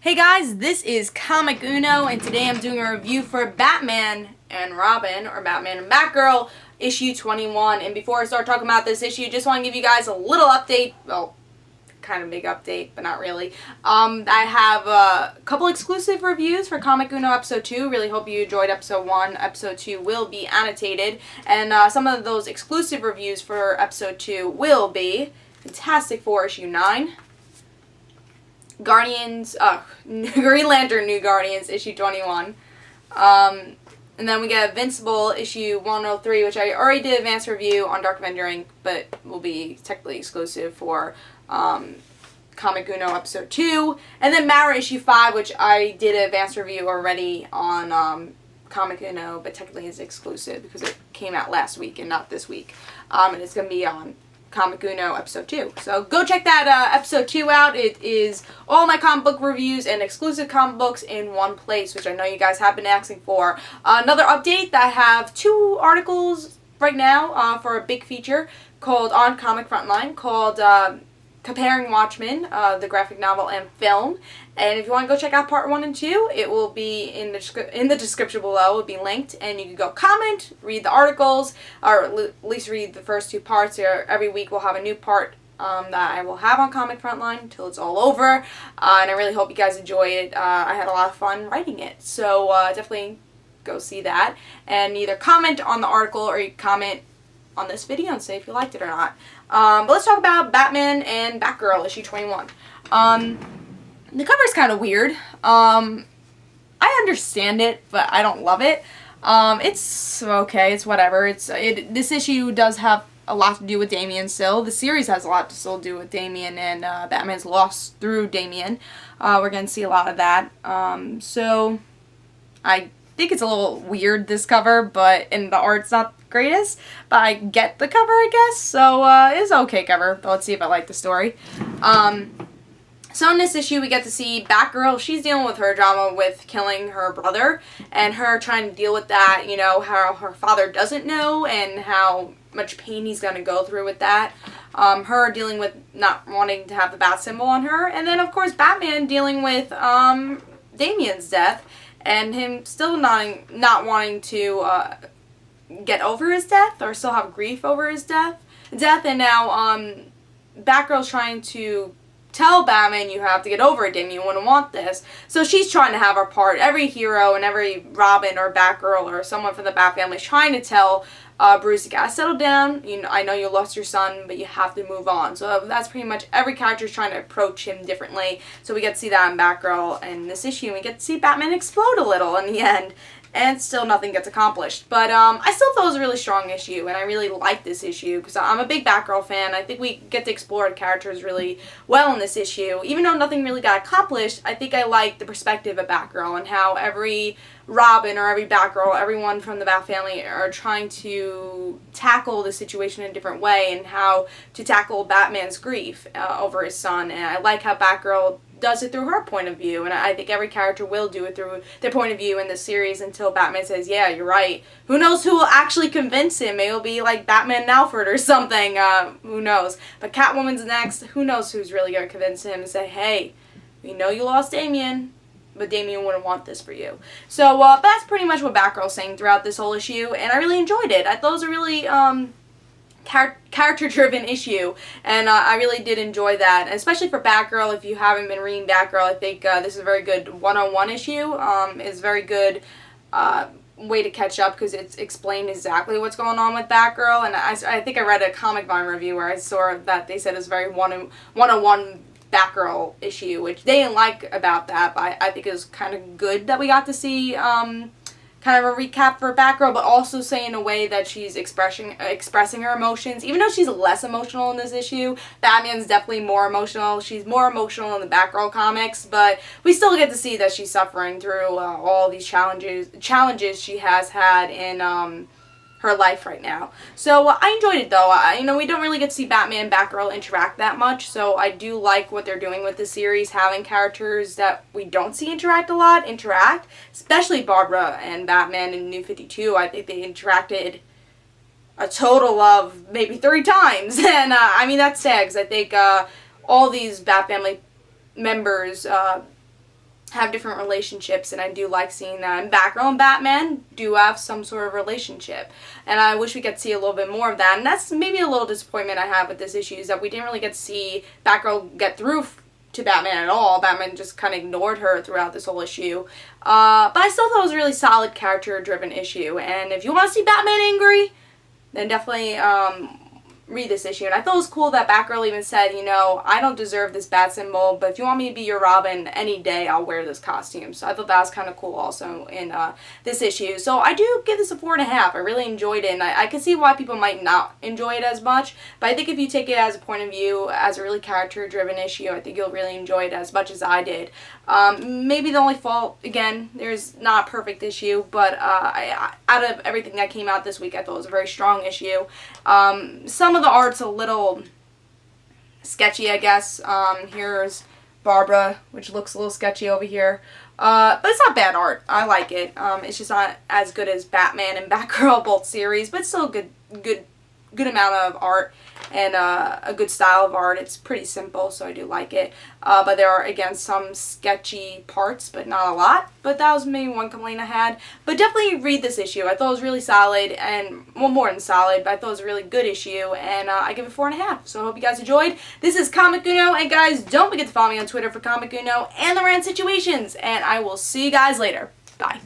Hey guys, this is Comic Uno, and today I'm doing a review for Batman and Robin, or Batman and Batgirl, issue 21. And before I start talking about this issue, just want to give you guys a little update. Well, kind of big update, but not really. I have a couple exclusive reviews for Comic Uno Episode 2. Really hope you enjoyed Episode 1. Episode 2 will be annotated, and some of those exclusive reviews for Episode 2 will be Fantastic Four Issue 9, Green Lantern New Guardians issue 21, and then we get Invincible issue 103, which I already did advanced review on DarkAvengerINC, but will be technically exclusive for Comic Uno episode 2, and then Mara issue 5, which I did an advanced review already on Comic Uno, but technically is exclusive because it came out last week and not this week, and it's going to be on Comic Uno episode 2. So go check that episode 2 out. It is all my comic book reviews and exclusive comic books in one place, which I know you guys have been asking for. Another update, that I have 2 articles right now for a big feature called on Comic Frontline called Comparing Watchmen, the graphic novel and film. And if you want to go check out part 1 and 2, it will be in the description below. It will be linked, and you can go comment, read the articles, or at least read the first 2 parts. Every week we'll have a new part that I will have on Comic Frontline until it's all over. And I really hope you guys enjoy it. I had a lot of fun writing it, so definitely go see that. And either comment on the article or you comment on this video and say if you liked it or not. But let's talk about Batman and Batgirl issue 21. The cover's kind of weird. I understand it, but I don't love it. It's okay, it's whatever. This issue does have a lot to do with Damian still. The series has a lot to still do with Damian, and Batman's lost through Damian. We're going to see a lot of that. So I think it's a little weird, this cover, and the art's not the greatest, but I get the cover, I guess. So it's an okay cover, but let's see if I like the story. So in this issue, we get to see Batgirl. She's dealing with her drama with killing her brother, and her trying to deal with that, you know, how her father doesn't know, and how much pain he's going to go through with that. Her dealing with not wanting to have the bat symbol on her, and then, of course, Batman dealing with Damian's death, and him still not wanting to get over his death, or still have grief over his death, and now Batgirl's trying to tell Batman, you have to get over it, Damien, you wouldn't want this. So she's trying to have her part. Every hero and every Robin or Batgirl or someone from the Bat family is trying to tell Bruce, you gotta settle down. You know, I know you lost your son, but you have to move on. So that's pretty much every character is trying to approach him differently. So we get to see that in Batgirl in this issue, and we get to see Batman explode a little in the end. And still nothing gets accomplished. But I still thought it was a really strong issue, and I really like this issue because I'm a big Batgirl fan. I think we get to explore the characters really well in this issue. Even though nothing really got accomplished, I think I like the perspective of Batgirl and how every Robin or every Batgirl, everyone from the Bat family are trying to tackle the situation in a different way, and how to tackle Batman's grief over his son. And I like how Batgirl does it through her point of view, and I think every character will do it through their point of view in the series until Batman says, yeah, you're right. Who knows who will actually convince him? Maybe it'll be like Batman and Alfred or something. Who knows? But Catwoman's next. Who knows who's really going to convince him and say, hey, we know you lost Damian, but Damian wouldn't want this for you. So that's pretty much what Batgirl's saying throughout this whole issue, and I really enjoyed it. I thought it was a really character-driven issue, and I really did enjoy that, and especially for Batgirl. If you haven't been reading Batgirl, I think this is a very good one-on-one issue. It's a very good way to catch up because it's explained exactly what's going on with Batgirl, and I think I read a Comic Vine review where I saw that they said it was very one-on-one Batgirl issue, which they didn't like about that, but I think it was kind of good that we got to see kind of a recap for Batgirl, but also say in a way that she's expressing her emotions. Even though she's less emotional in this issue, Batman's definitely more emotional. She's more emotional in the Batgirl comics, but we still get to see that she's suffering through all these challenges she has had in her life right now. So I enjoyed it though. You know, we don't really get to see Batman and Batgirl interact that much, so I do like what they're doing with the series, having characters that we don't see interact a lot, especially Barbara and Batman in New 52. I think they interacted a total of maybe 3 times, and I mean, that's sad, because I think all these Bat family members have different relationships, and I do like seeing that. And Batgirl and Batman do have some sort of relationship, and I wish we could see a little bit more of that. And that's maybe a little disappointment I have with this issue, is that we didn't really get to see Batgirl get through to Batman at all. Batman just kind of ignored her throughout this whole issue. But I still thought it was a really solid character-driven issue, and if you want to see Batman angry, then definitely read this issue. And I thought it was cool that Batgirl even said, you know, I don't deserve this bat symbol, but if you want me to be your Robin any day, I'll wear this costume. So I thought that was kind of cool also in this issue. So I do give this a 4.5. I really enjoyed it, and I can see why people might not enjoy it as much, but I think if you take it as a point of view, as a really character-driven issue, I think you'll really enjoy it as much as I did. Maybe the only fault, again, there's not a perfect issue, but out of everything that came out this week, I thought it was a very strong issue. Some of the art's a little sketchy, I guess. Here's Barbara, which looks a little sketchy over here. But it's not bad art. I like it. It's just not as good as Batman and Batgirl, both series, but still a good amount of art and a good style of art. It's pretty simple, so I do like it. But there are, again, some sketchy parts, but not a lot. But that was maybe one complaint I had. But definitely read this issue. I thought it was really solid, and, well, more than solid, but I thought it was a really good issue, and I give it 4.5. So I hope you guys enjoyed. This is Comic Uno, and guys, don't forget to follow me on Twitter for Comic Uno and the Rand Situations, and I will see you guys later. Bye.